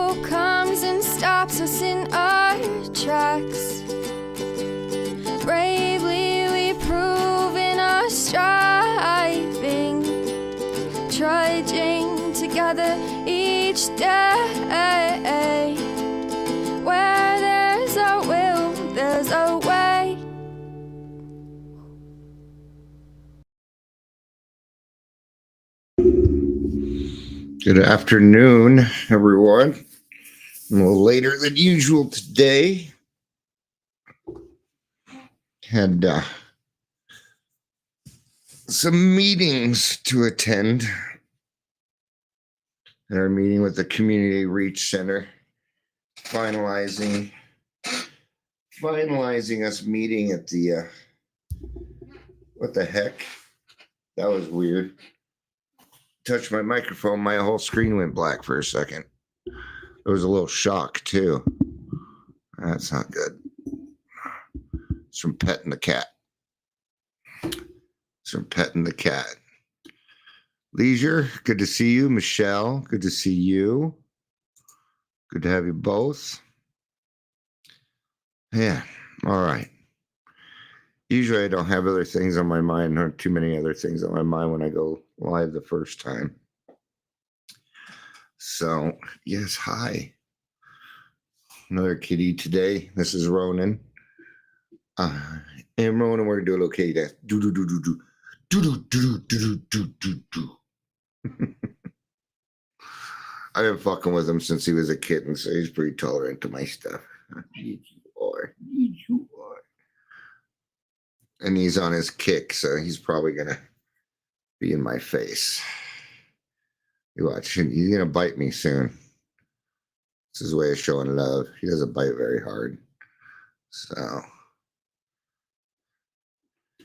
hero comes and stops us in our tracks. Bravely we prove in our striving, trudging together each day. Where there's a will, there's a way. Good afternoon, everyone. I'm a little later than usual today. Had some meetings to attend. And our meeting with the Community Reach Center, finalizing us meeting at the what the heck? That was weird. Touched my microphone, my whole screen went black for a second. It was a little shock too. That's not good. It's from petting the cat. Leisure, good to see you. Michelle, good to see you. Good to have you both. Yeah, all right. Usually I don't have other things on my mind, or too many other things on my mind when I go live the first time. So, yes, hi. Another kitty today. This is Ronan. And Ronan, we're going to do a little kitty dance. Do. I've been fucking with him since he was a kitten, so he's pretty tolerant to my stuff. Yes, you are. And he's on his kick, so he's probably going to be in my face. You watch, he's going to bite me soon. It's his way of showing love. He doesn't bite very hard. So.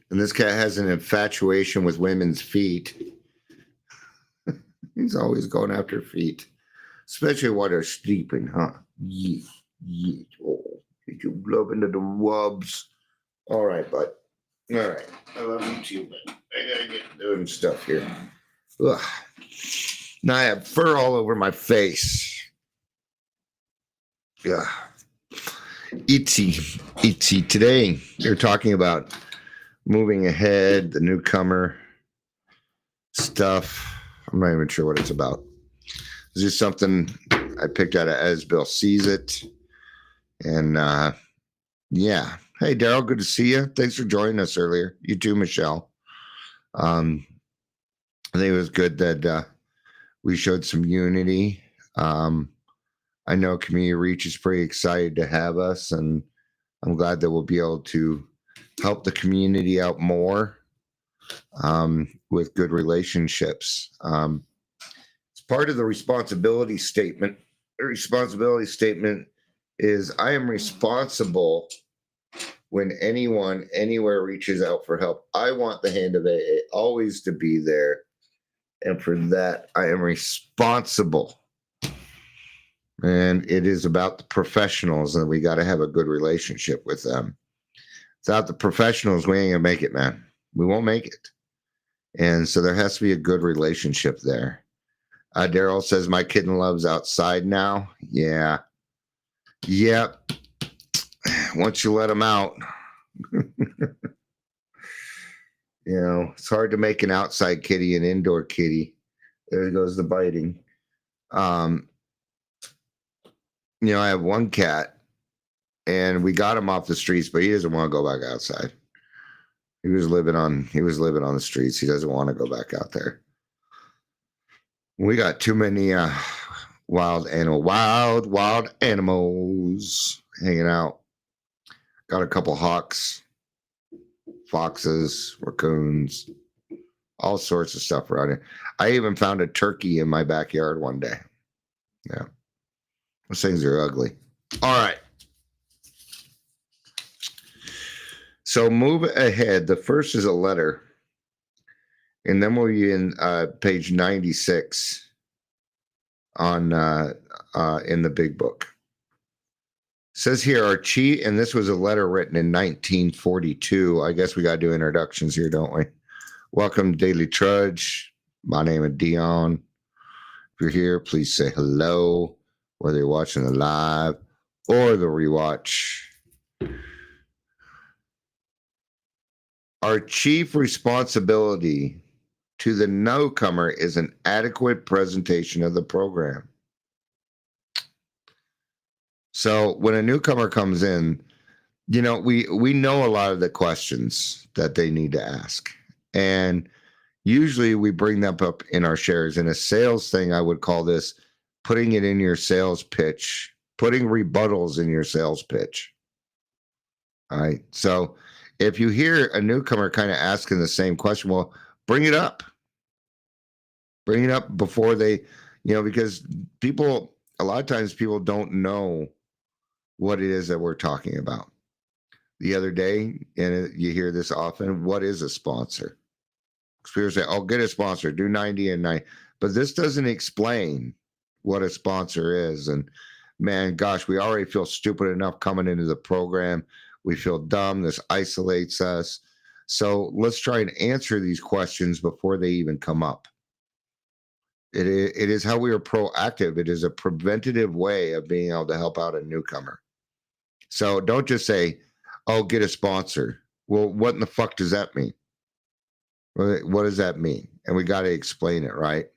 And this cat has an infatuation with women's feet. He's always going after feet, especially while they're sleeping, huh? Yeah. Oh, did you love into the wubs? All right, bud. All right. I love you too, but I gotta get doing stuff here. Ugh. Now I have fur all over my face. Yeah. Itsy. Today, you're talking about moving ahead, the newcomer stuff. I'm not even sure what it's about. It's just something I picked out of As Bill Sees It. And yeah. Hey, Daryl, good to see you. Thanks for joining us earlier. You too, Michelle. I think it was good that we showed some unity. I know Community Reach is pretty excited to have us, and I'm glad that we'll be able to help the community out more with good relationships. It's part of the responsibility statement. The responsibility statement is I am responsible when anyone anywhere reaches out for help. I want the hand of AA always to be there. And for that, I am responsible. And it is about the professionals, and we got to have a good relationship with them. Without the professionals, we ain't gonna make it, man. We won't make it. And so there has to be a good relationship there. Daryl says, my kitten loves outside now. Yeah. Yep. Once you let them out, it's hard to make an outside kitty an indoor kitty. There goes the biting. I have one cat, and we got him off the streets, but he doesn't want to go back outside. He was living on the streets. He doesn't want to go back out there. We got too many wild animals hanging out. Got a couple hawks, foxes, raccoons, all sorts of stuff around here. I even found a turkey in my backyard one day. Yeah. Those things are ugly. All right. So move ahead. The first is a letter. And then we'll be in page 96 on in the big book. It says here, our chief, and this was a letter written in 1942. I guess we got to do introductions here, don't we? Welcome, Daily Trudge. My name is Dion. If you're here, please say hello. whether you're watching the live or the rewatch. Our chief responsibility to the newcomer is an adequate presentation of the program. So when a newcomer comes in, we know a lot of the questions that they need to ask. And usually we bring them up in our shares. In a sales thing, I would call this putting it in your sales pitch, putting rebuttals in your sales pitch. All right. So if you hear a newcomer kind of asking the same question, well, bring it up. Bring it up before they, because a lot of times people don't know what it is that we're talking about. The other day, and you hear this often, what is a sponsor? People say, oh, get a sponsor, do 90 and 90. But this doesn't explain what a sponsor is. And man, gosh, we already feel stupid enough coming into the program. We feel dumb. This isolates us. So let's try and answer these questions before they even come up. It is how we are proactive. It is a preventative way of being able to help out a newcomer. So don't just say, oh, get a sponsor. Well, what in the fuck does that mean? What does that mean? And we got to explain it, right?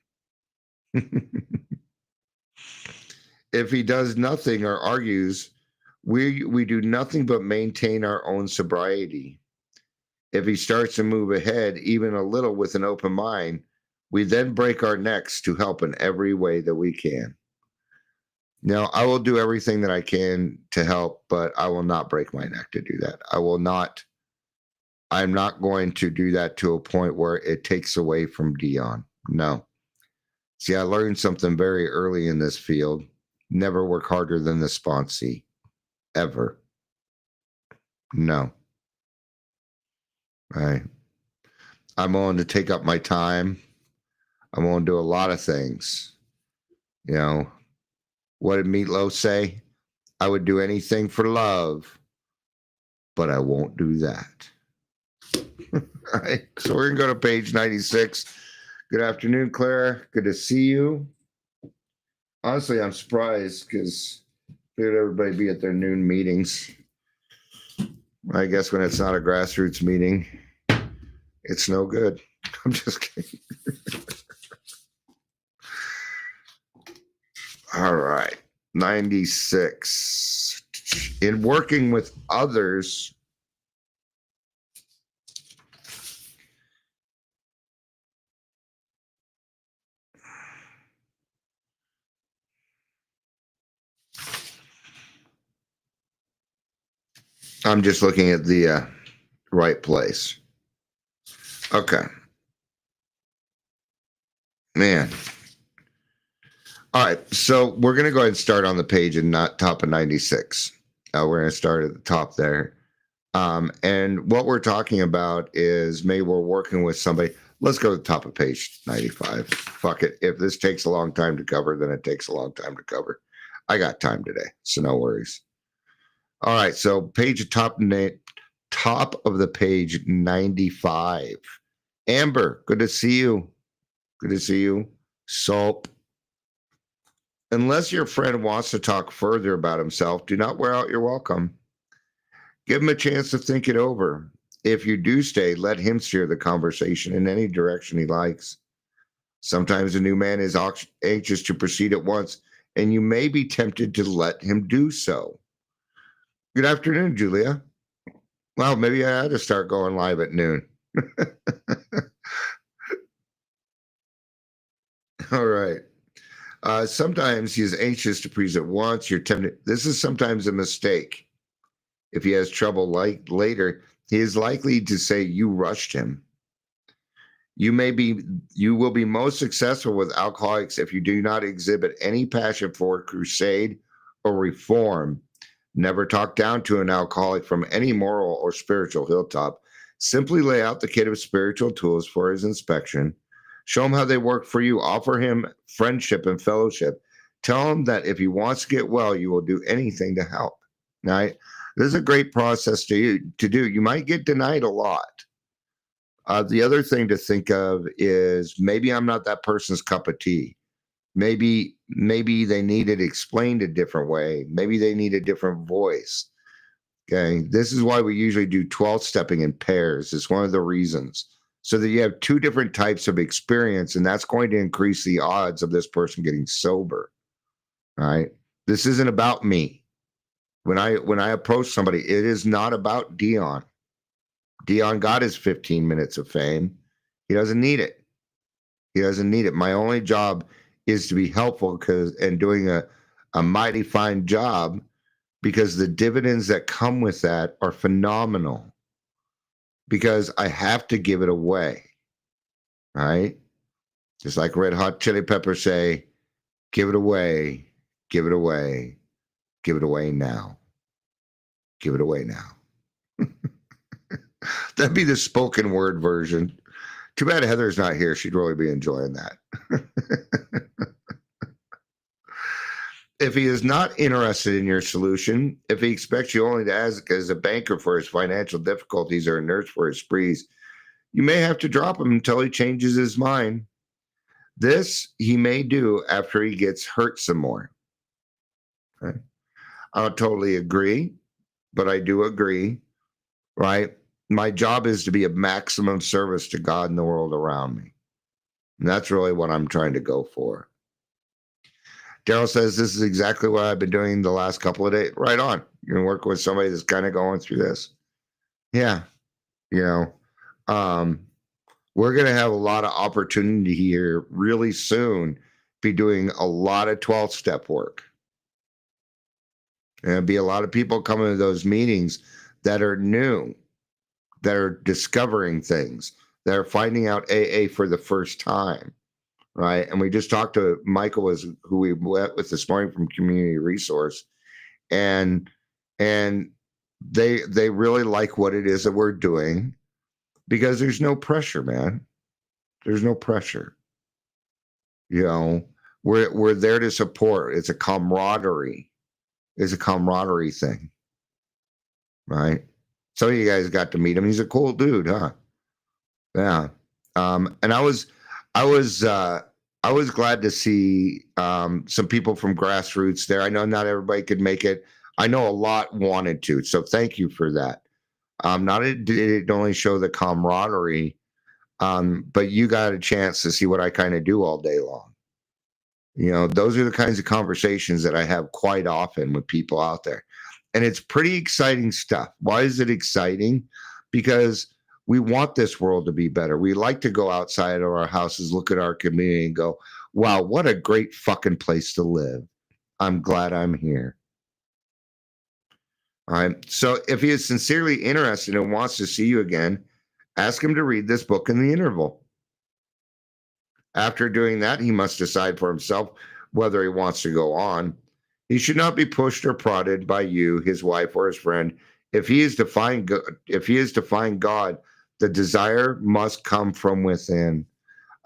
If he does nothing or argues, we do nothing but maintain our own sobriety. If he starts to move ahead even a little with an open mind, we then break our necks to help in every way that we can. Now, I will do everything that I can to help, but I will not break my neck to do that. I'm not going to do that to a point where it takes away from Dion. No. See, I learned something very early in this field. Never work harder than the sponsee. Ever. No. Right. I'm willing to take up my time. I'm willing to do a lot of things. What did Meatloaf say? I would do anything for love, but I won't do that. All right. So we're going to go to page 96. Good afternoon, Clara. Good to see you. Honestly, I'm surprised because I figured everybody be at their noon meetings. I guess when it's not a grassroots meeting, it's no good. I'm just kidding. All right. 96. In working with others, I'm just looking at the right place. Okay. Man. All right. So we're going to go ahead and start on the page and not top of 96. We're going to start at the top there. And what we're talking about is maybe we're working with somebody. Let's go to the top of page 95. Fuck it. If this takes a long time to cover, then it takes a long time to cover. I got time today, so no worries. All right. So top of the page 95. Amber, good to see you. Good to see you. Soap. Unless your friend wants to talk further about himself, do not wear out your welcome. Give him a chance to think it over. If you do stay, let him steer the conversation in any direction he likes. Sometimes a new man is anxious to proceed at once, and you may be tempted to let him do so. Good afternoon, Julia. Well, maybe I had to start going live at noon. All right. Sometimes he is anxious to please at once. You're tempted. This is sometimes a mistake. If he has trouble later, he is likely to say you rushed him. You will be most successful with alcoholics if you do not exhibit any passion for crusade or reform. Never talk down to an alcoholic from any moral or spiritual hilltop. Simply lay out the kit of spiritual tools for his inspection. Show him how they work for you. Offer him friendship and fellowship. Tell him that if he wants to get well, you will do anything to help. Right? This is a great process to do. You might get denied a lot. The other thing to think of is maybe I'm not that person's cup of tea. Maybe they need it explained a different way. Maybe they need a different voice. Okay. This is why we usually do 12 stepping in pairs. It's one of the reasons. So that you have two different types of experience, and that's going to increase the odds of this person getting sober. All right. This isn't about me. When I approach somebody, it is not about Dion. Dion got his 15 minutes of fame. He doesn't need it. He doesn't need it. My only job is to be helpful and doing a mighty fine job, because the dividends that come with that are phenomenal, because I have to give it away. All right. Just like Red Hot Chili Peppers say, give it away, give it away, give it away now. Give it away now. That'd be the spoken word version. Too bad Heather's not here. She'd really be enjoying that. If he is not interested in your solution, if he expects you only to ask as a banker for his financial difficulties or a nurse for his sprees, you may have to drop him until he changes his mind. This he may do after he gets hurt some more. Okay. I don't totally agree, but I do agree, right? My job is to be of maximum service to God and the world around me. And that's really what I'm trying to go for. Daryl says this is exactly what I've been doing the last couple of days. Right on. You're going to work with somebody that's kind of going through this. Yeah. We're going to have a lot of opportunity here really soon, be doing a lot of 12-step work. And there'll be a lot of people coming to those meetings that are new, that are discovering things, that are finding out AA for the first time, right? And we just talked to Michael, who we met with this morning from Community Resource, and they really like what it is that we're doing, because there's no pressure, man. There's no pressure. We're there to support. It's a camaraderie. It's a camaraderie thing, right? Some of you guys got to meet him. He's a cool dude, huh? Yeah. And I was glad to see some people from grassroots there. I know not everybody could make it. I know a lot wanted to, so thank you for that. Not did it only show the camaraderie, but you got a chance to see what I kind of do all day long. Those are the kinds of conversations that I have quite often with people out there. And it's pretty exciting stuff. Why is it exciting? Because we want this world to be better. We like to go outside of our houses, look at our community and go, wow, what a great fucking place to live. I'm glad I'm here. All right. So if he is sincerely interested and wants to see you again, ask him to read this book in the interval. After doing that, he must decide for himself whether he wants to go on. He should not be pushed or prodded by you, his wife, or his friend. If he is to find God, the desire must come from within.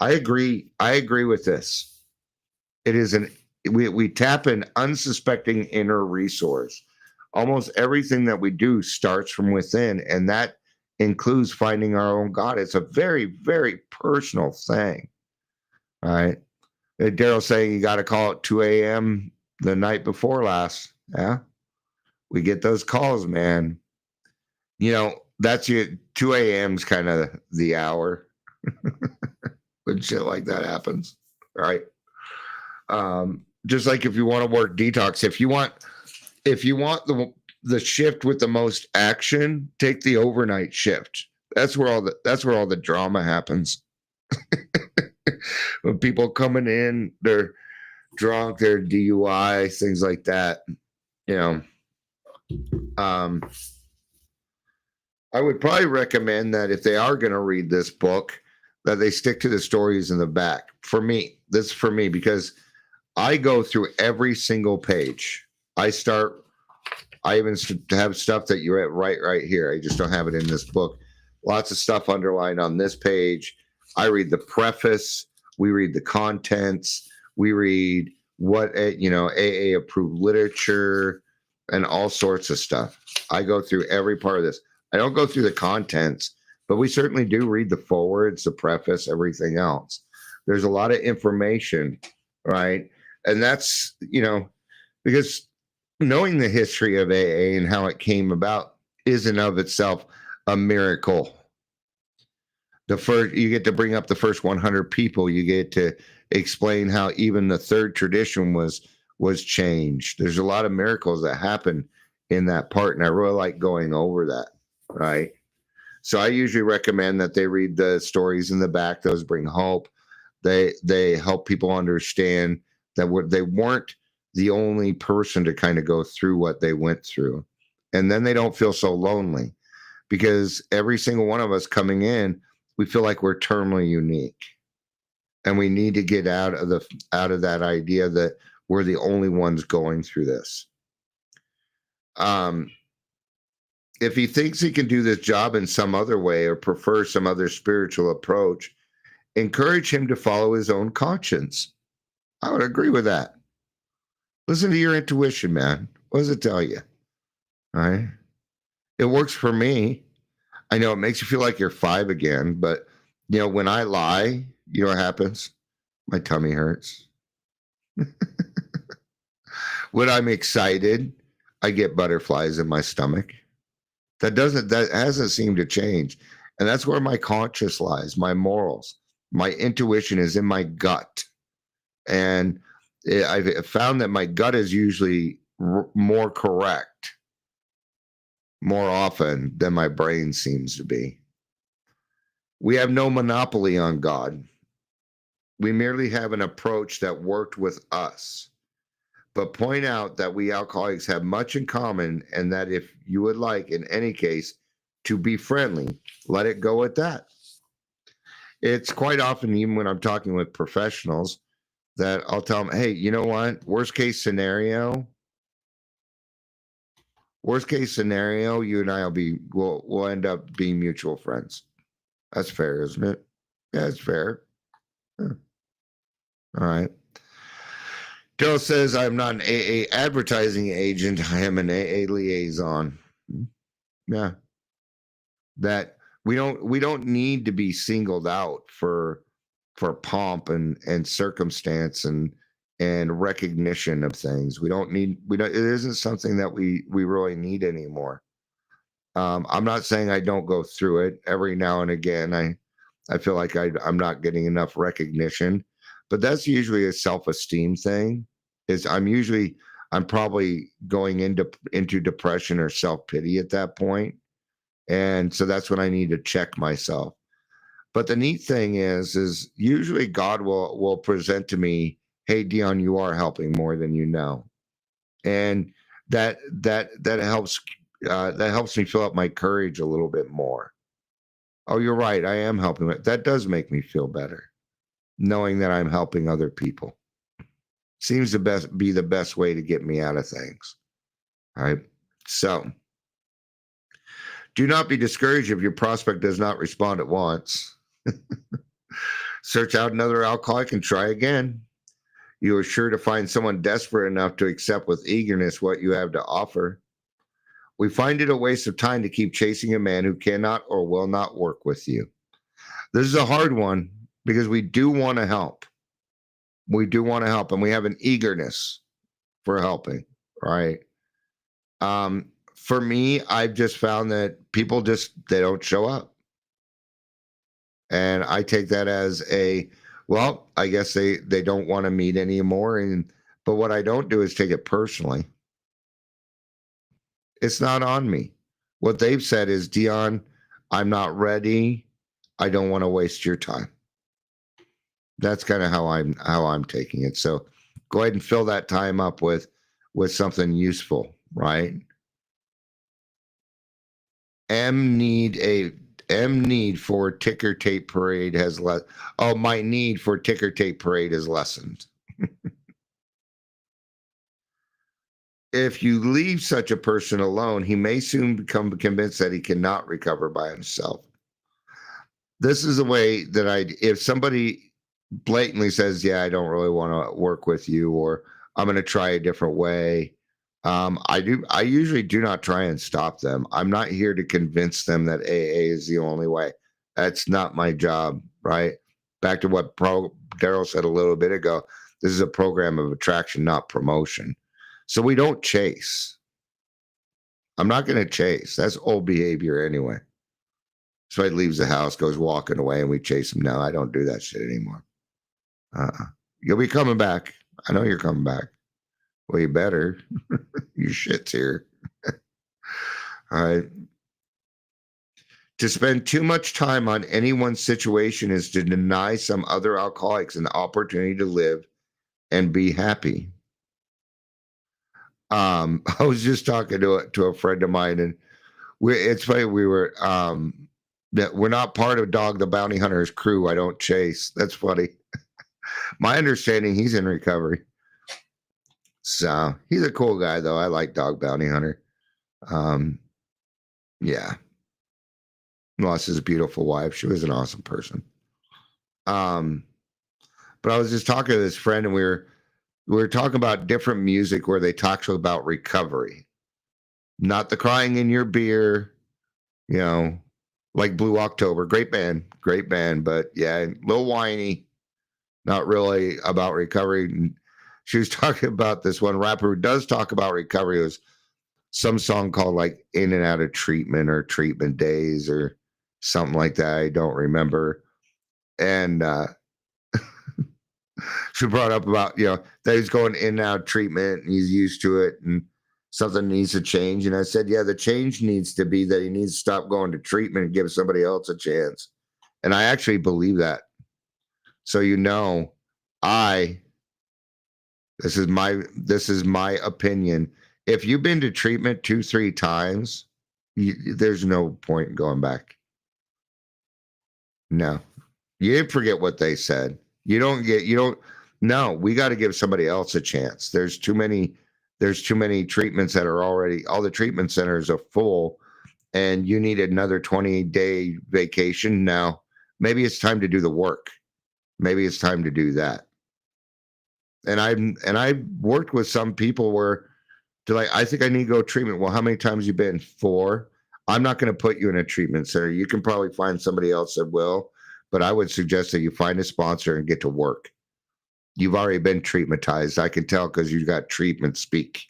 I agree. I agree with this. It is we tap an unsuspecting inner resource. Almost everything that we do starts from within, and that includes finding our own God. It's a very, very personal thing. All right. Daryl's saying you got to call at 2 a.m. the night before last. Yeah. We get those calls, man. That's 2 a.m. is kind of the hour when shit like that happens. Right. Just like if you want to work detox, if you want the shift with the most action, take the overnight shift. That's where all the drama happens. When people coming in, they're drunk, they're DUI, things like that. I would probably recommend that if they are going to read this book, that they stick to the stories in the back. For me, because I go through every single page. I even have stuff that you read right here. I just don't have it in this book. Lots of stuff underlined on this page. I read the preface. We read the contents. We read what AA approved literature and all sorts of stuff. I go through every part of this. I don't go through the contents, but we certainly do read the forwards, the preface, everything else. There's a lot of information right? And that's, because knowing the history of AA and how it came about is in of itself a miracle. The first, you get to bring up the first 100 people, you get to explain how even the third tradition was changed. There's a lot of miracles that happen in that part, and I really like going over that, right? So I usually recommend that they read the stories in the back. Those bring hope. They help people understand that they weren't the only person to kind of go through what they went through, and then they don't feel so lonely, because every single one of us coming in, we feel like we're terminally unique, and we need to get out of that idea that we're the only ones going through this. If he thinks he can do this job in some other way or prefers some other spiritual approach, encourage him to follow his own conscience. I would agree with that. Listen to your intuition, man. What does it tell you? All right. It works for me. I know it makes you feel like you're 5 again, but when I lie, you know what happens? My tummy hurts. When I'm excited, I get butterflies in my stomach. That hasn't seemed to change. And that's where my conscience lies, my morals. My intuition is in my gut. And I've found that my gut is usually more correct more often than my brain seems to be. We have no monopoly on God. We merely have an approach that worked with us. But point out that we alcoholics have much in common, and that if you would like, in any case, to be friendly, let it go at that. It's quite often, even when I'm talking with professionals, that I'll tell them, hey, you know what? Worst case scenario, you and I we'll end up being mutual friends. That's fair, isn't it? Yeah, it's fair. Huh. All right. Daryl says, I'm not an AA advertising agent. I am an AA liaison. Yeah. That we don't need to be singled out for pomp and circumstance and recognition of things. It isn't something that we really need anymore. I'm not saying I don't go through it every now and again. I feel like I'm not getting enough recognition, but that's usually a self-esteem thing. I'm probably going into depression or self-pity at that point. And so that's when I need to check myself. But the neat thing is usually God will present to me, hey, Dion, you are helping more than you know. And that helps me fill up my courage a little bit more. Oh, you're right. I am helping. That does make me feel better, knowing that I'm helping other people. Seems to be the best way to get me out of things. All right. So do not be discouraged if your prospect does not respond at once. Search out another alcoholic and try again. You are sure to find someone desperate enough to accept with eagerness what you have to offer. We find it a waste of time to keep chasing a man who cannot or will not work with you. This is a hard one because we do want to help. We do want to help, and we have an eagerness for helping, right? For me, I've just found that people they don't show up. And I take that as I guess they don't want to meet anymore. But what I don't do is take it personally. It's not on me. What they've said is, Dion, I'm not ready. I don't want to waste your time. That's kind of how I'm taking it. So go ahead and fill that time up with something useful, right? Need for ticker tape parade has less. Oh, my need for ticker tape parade is lessened. If you leave such a person alone, he may soon become convinced that he cannot recover by himself. This is a way that if somebody blatantly says, yeah, I don't really want to work with you, or I'm going to try a different way. I usually do not try and stop them. I'm not here to convince them that AA is the only way. That's not my job, right? Back to what Daryl said a little bit ago. This is a program of attraction, not promotion. So we don't chase. I'm not going to chase. That's old behavior anyway. So he leaves the house, goes walking away, and we chase him. No, I don't do that shit anymore. You'll be coming back. I know you're coming back. Well, you better. Your shit's here. All right. To spend too much time on any one situation is to deny some other alcoholics an opportunity to live and be happy. I was just talking to a friend of mine, and it's funny. We were that we're not part of Dog the Bounty Hunter's crew. I don't chase. That's funny. My understanding, he's in recovery. So he's a cool guy, though. I like Dog Bounty Hunter. Yeah. Lost his beautiful wife. She was an awesome person. But I was just talking to this friend, and we were talking about different music where they talk about recovery, not the crying in your beer, like Blue October. Great band, but yeah, a little whiny, not really about recovery. She was talking about this one rapper who does talk about recovery. It was some song called like In and Out of Treatment or Treatment Days or something like that. I don't remember. And she brought up about, that he's going in and out of treatment and he's used to it and something needs to change. And I said, yeah, the change needs to be that he needs to stop going to treatment and give somebody else a chance. And I actually believe that. So, this is my opinion. If you've been to treatment 2-3 times, there's no point in going back. No, you didn't forget what they said. No, we got to give somebody else a chance. There's too many treatments that are already, all the treatment centers are full and you need another 20-day vacation. Now, maybe it's time to do the work. Maybe it's time to do that. And I've worked with some people where they're like, I think I need to go treatment. Well, how many times you been? 4. I'm not going to put you in a treatment center. You can probably find somebody else that will, but I would suggest that you find a sponsor and get to work. You've already been treatmentized. I can tell because you've got treatment speak.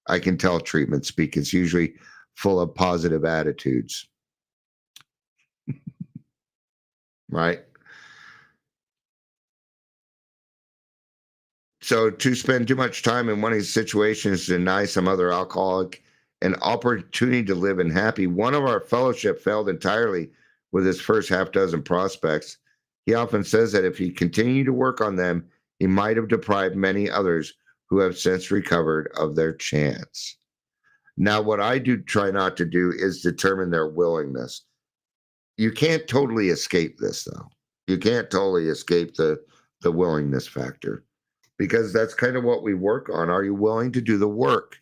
I can tell treatment speak. It's usually full of positive attitudes. Right? So to spend too much time in one of these situations to deny some other alcoholic an opportunity to live in happy. One of our fellowship failed entirely with his first half dozen prospects. He often says that if he continued to work on them, he might have deprived many others who have since recovered of their chance. Now, what I do try not to do is determine their willingness. You can't totally escape this, though. You can't totally escape the willingness factor, because that's kind of what we work on. Are you willing to do the work?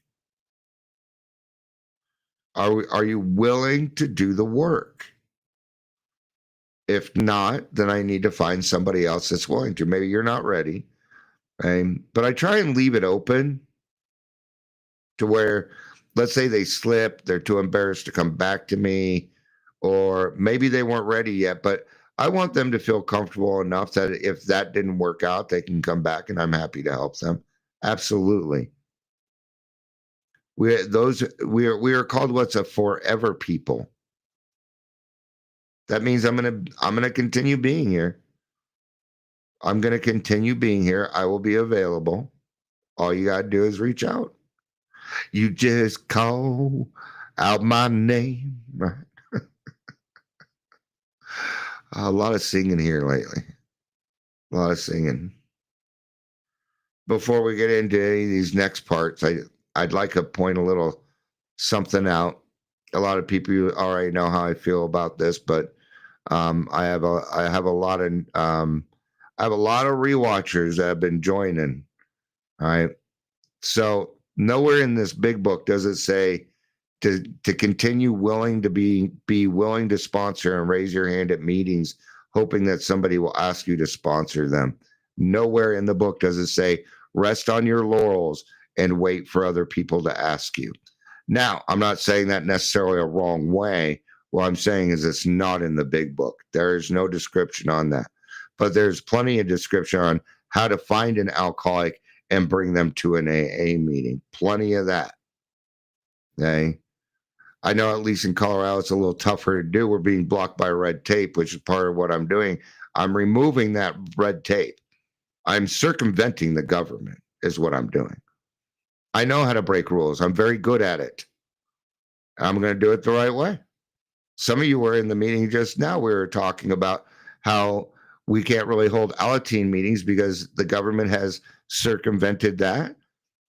Are you willing to do the work? If not, then I need to find somebody else that's willing to. Maybe you're not ready. But I try and leave it open to where, let's say they slip, they're too embarrassed to come back to me, or maybe they weren't ready yet, but I want them to feel comfortable enough that if that didn't work out, they can come back and I'm happy to help them. Absolutely. We are called what's a forever people. That means I'm gonna continue being here. I'm gonna continue being here. I will be available. All you gotta do is reach out. You just call out my name, right? A lot of singing here lately. A lot of singing. Before we get into any of these next parts, I'd like to point a little something out. A lot of people already know how I feel about this, but I have a lot of rewatchers that have been joining. All right, so nowhere in this big book does it say to continue willing to be willing to sponsor and raise your hand at meetings, hoping that somebody will ask you to sponsor them. Nowhere in the book does it say rest on your laurels and wait for other people to ask you. Now, I'm not saying that necessarily a wrong way. What I'm saying is it's not in the big book. There is no description on that. But there's plenty of description on how to find an alcoholic and bring them to an AA meeting. Plenty of that. Okay. I know at least in Colorado, it's a little tougher to do. We're being blocked by red tape, which is part of what I'm doing. I'm removing that red tape. I'm circumventing the government, is what I'm doing. I know how to break rules. I'm very good at it. I'm going to do it the right way. Some of you were in the meeting just now. We were talking about how we can't really hold Alateen meetings because the government has circumvented that.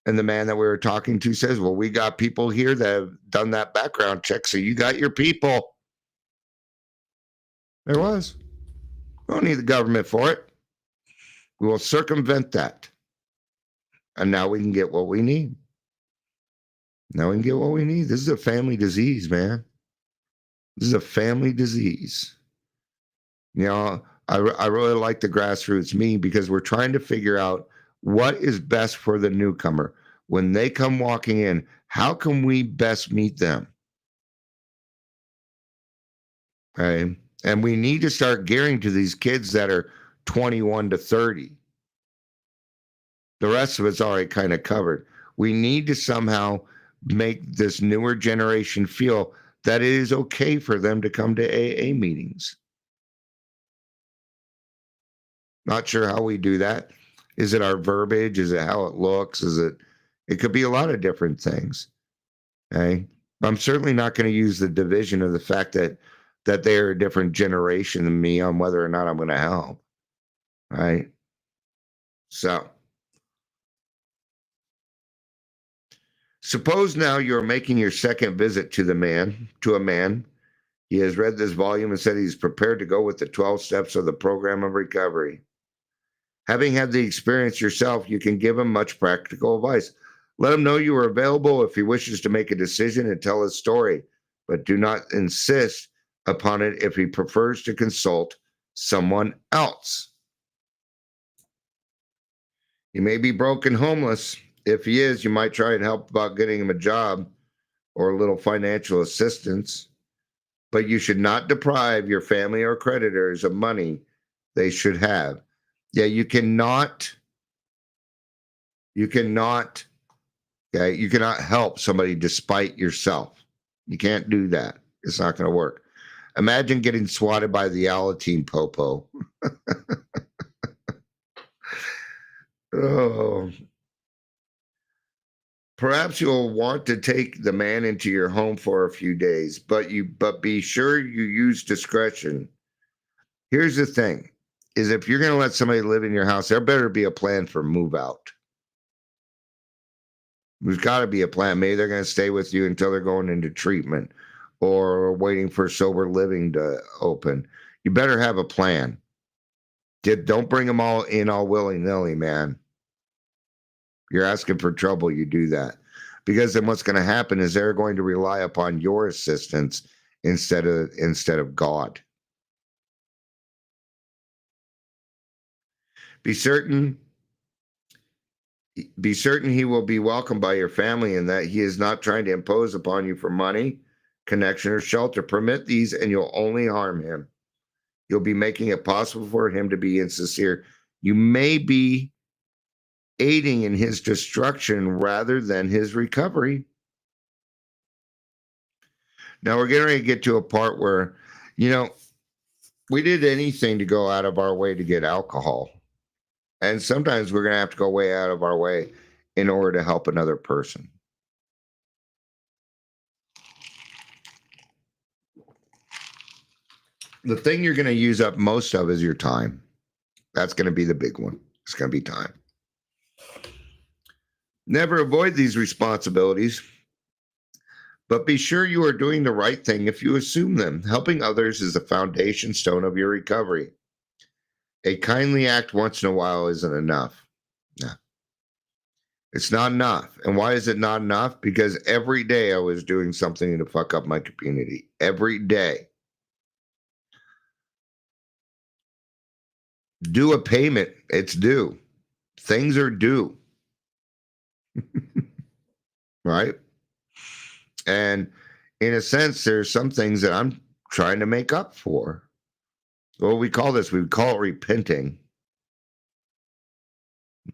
And the man that we were talking to says, well, we got people here that have done that background check. So you got your people. There was. We don't need the government for it. We will circumvent that. And now we can get what we need. Now we can get what we need. This is a family disease, man. This is a family disease. You know, I really like the grassroots meeting because we're trying to figure out what is best for the newcomer. When they come walking in, how can we best meet them? Okay. And we need to start gearing to these kids that are 21 to 30. The rest of it's already kind of covered. We need to somehow make this newer generation feel that it is okay for them to come to AA meetings. Not sure how we do that. Is it our verbiage? Is it how it looks? It could be a lot of different things. Okay. I'm certainly not going to use the division of the fact that they're a different generation than me on whether or not I'm going to help. Right. So suppose now you're making your second visit to a man. He has read this volume and said he's prepared to go with the 12 steps of the program of recovery. Having had the experience yourself, you can give him much practical advice. Let him know you are available if he wishes to make a decision and tell his story, but do not insist upon it if he prefers to consult someone else. He may be broke and homeless. If he is, you might try and help about getting him a job or a little financial assistance, but you should not deprive your family or creditors of money they should have. Yeah, you cannot help somebody despite yourself. You can't do that. It's not going to work. Imagine getting swatted by the Alateen popo. Oh. Perhaps you'll want to take the man into your home for a few days, but be sure you use discretion. Here's the thing, is if you're going to let somebody live in your house, there better be a plan for move out. There's got to be a plan. Maybe they're going to stay with you until they're going into treatment or waiting for sober living to open. You better have a plan. Don't bring them all in all willy-nilly, man. You're asking for trouble, you do that. Because then what's going to happen is they're going to rely upon your assistance instead of God. Be certain he will be welcomed by your family and that he is not trying to impose upon you for money, connection, or shelter. Permit these and you'll only harm him. You'll be making it possible for him to be insincere. You may be aiding in his destruction rather than his recovery. Now we're getting ready to get to a part where, we did anything to go out of our way to get alcohol. And sometimes we're going to have to go way out of our way in order to help another person. The thing you're going to use up most of is your time. That's going to be the big one. It's going to be time. Never avoid these responsibilities, but be sure you are doing the right thing if you assume them. Helping others is the foundation stone of your recovery. A kindly act once in a while isn't enough. No. It's not enough. And why is it not enough? Because every day I was doing something to fuck up my community. Every day. Do a payment. It's due. Things are due. Right? And in a sense, there's some things that I'm trying to make up for. What we call this? We call it repenting.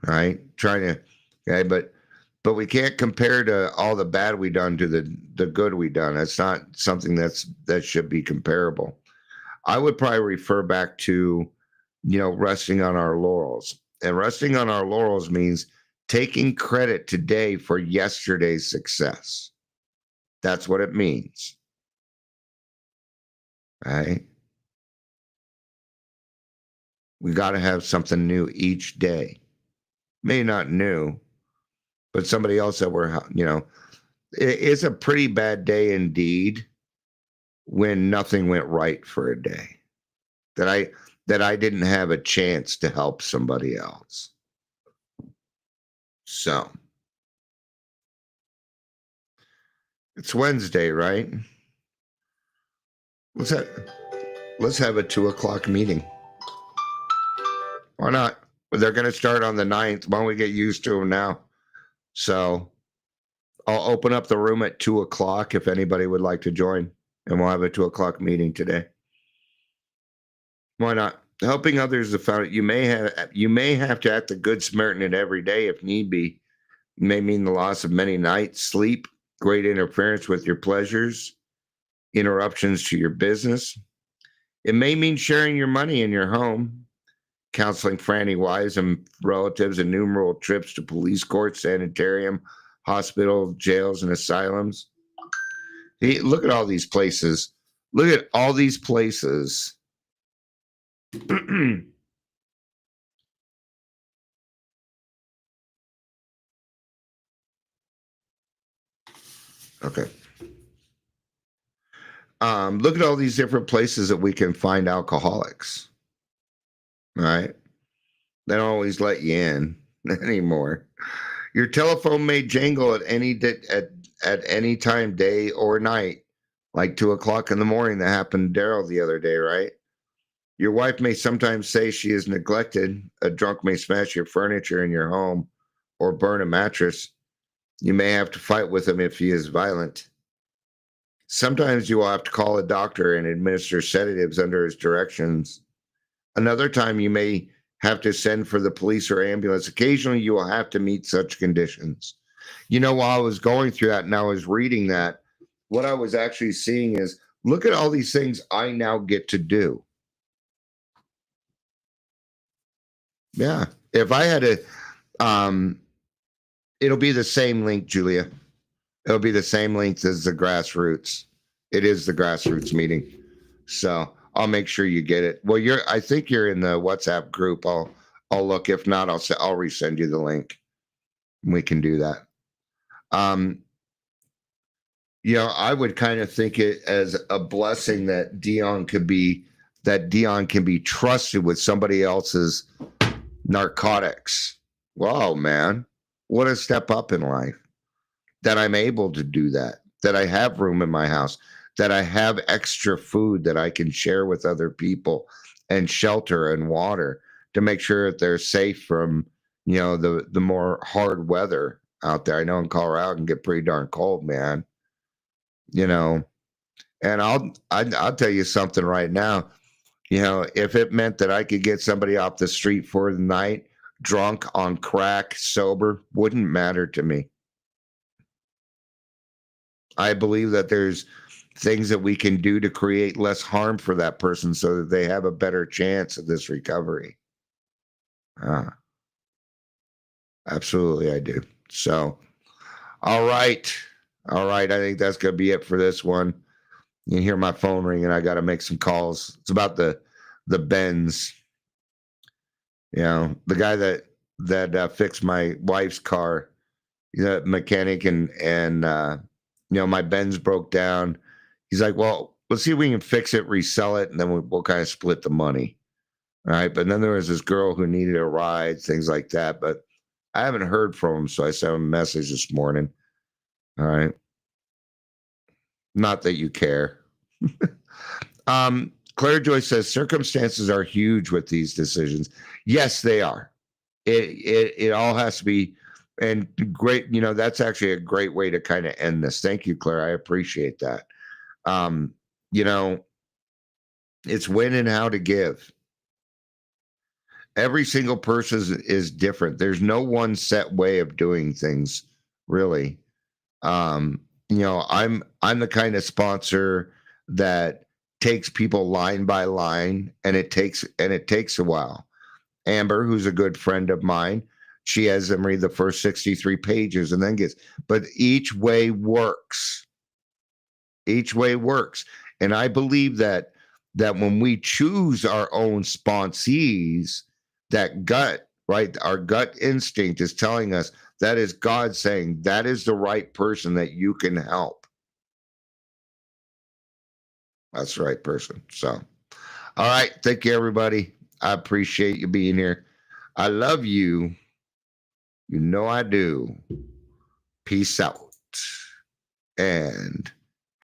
right? Trying to, okay, but we can't compare to all the bad we done to the good we done. That's not something that should be comparable. I would probably refer back to, resting on our laurels. And resting on our laurels means taking credit today for yesterday's success. That's what it means. Right? We got to have something new each day. Maybe not new, but somebody else that it's a pretty bad day indeed when nothing went right for a day. That I didn't have a chance to help somebody else. So it's Wednesday, right? Let's have, let's have a 2:00 meeting. Why not? They're going to start on the 9th. Why don't we get used to them now? So I'll open up the room at 2:00 if anybody would like to join, and we'll have a 2:00 meeting today. Why not? Helping others to found it. You may have to act a good Samaritan in every day if need be. It may mean the loss of many nights sleep, great interference with your pleasures, interruptions to your business. It may mean sharing your money in your home, counseling franny wives and relatives, innumerable trips to police courts, sanitarium, hospital, jails, and asylums. Hey, look at all these places. Look at all these places. Okay. Look at all these different places that we can find alcoholics. All right. They don't always let you in anymore. Your telephone may jangle at any time, day or night, like 2:00 in the morning. That happened to Daryl the other day, right? Your wife may sometimes say she is neglected. A drunk may smash your furniture in your home or burn a mattress. You may have to fight with him if he is violent. Sometimes you will have to call a doctor and administer sedatives under his directions. Another time you may have to send for the police or ambulance. Occasionally you will have to meet such conditions. While I was going through that and I was reading that, what I was actually seeing is, look at all these things I now get to do. Yeah. If I had to, it'll be the same link, Julia. It'll be the same length as the grassroots. It is the grassroots meeting. So I'll make sure you get it. Well, I think you're in the WhatsApp group. I'll look. If not, I'll resend you the link. We can do that. I would kind of think it as a blessing that Dion can be trusted with somebody else's narcotics. Wow, man. What a step up in life. That I'm able to do that I have room in my house, that I have extra food that I can share with other people, and shelter and water to make sure that they're safe from, the more hard weather out there. I know in Colorado it can get pretty darn cold, man. And I'll tell you something right now. If it meant that I could get somebody off the street for the night, drunk, on crack, sober, wouldn't matter to me. I believe that there's things that we can do to create less harm for that person so that they have a better chance of this recovery. Absolutely, I do. So, all right. All right. I think that's going to be it for this one. You can hear my phone ringing. I got to make some calls. It's about the Benz. The guy that fixed my wife's car. He's a mechanic, and my Benz broke down. He's like, well, let's see if we can fix it, resell it, and then we'll kind of split the money. All right. But then there was this girl who needed a ride, things like that. But I haven't heard from him, so I sent him a message this morning. All right. Not that you care. Claire Joy says circumstances are huge with these decisions. Yes, they are. It all has to be, and great. That's actually a great way to kind of end this. Thank you, Claire. I appreciate that. It's when and how to give. every single person is different. There's no one set way of doing things, really. I'm the kind of sponsor that takes people line by line, and it takes a while. Amber, who's a good friend of mine, she has them read the first 63 pages and then but each way works. Each way works. And I believe that when we choose our own sponsees, that gut, right? Our gut instinct is telling us that is God saying that is the right person that you can help. That's the right person. So, all right. Thank you, everybody. I appreciate you being here. I love you. You know I do. Peace out. And